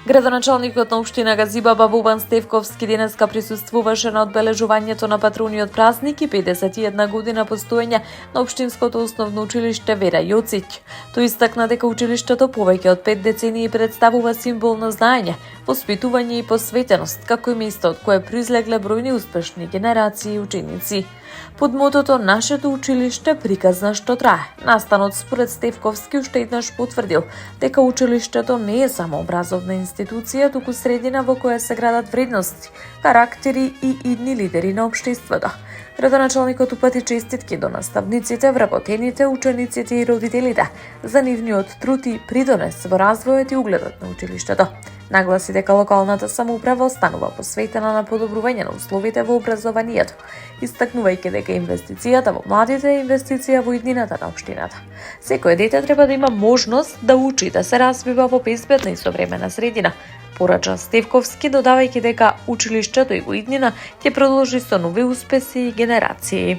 Градоначалникот на општина Газибаба Бобан Стевковски денеска присуствуваше на одбележувањето на патрониот празник и 51 година постоење на општинското основно училиште Вера Јоцич. Тој истакна дека училиштето повеќе од 5 децении представува символ на знаење, воспитување и посветеност, како и место од кое произлегле бројни успешни генерации ученици. Под мотото "Нашето училиште приказна што трае", настанот според Стевковски уште еднаш потврдил дека училиштето не е само образовна институција, туку средина во која се градат вредности, карактери и идни лидери на општеството. Градоначалникот упати честитки до наставниците, вработените, учениците и родителите за нивниот труд и придонес во развојот и угледот на училиштето. Нагласи дека локалната самоуправа останува посветена на подобрување на условите во образованието, истакнувајќи дека инвестицијата во младите е инвестиција во иднината на општината. Секој дете треба да има можност да учи, да се развива во безбедна и современа средина, порача Стевковски, додавајќи дека училиштето и во иднина ќе продолжи со нови успеси и генерации.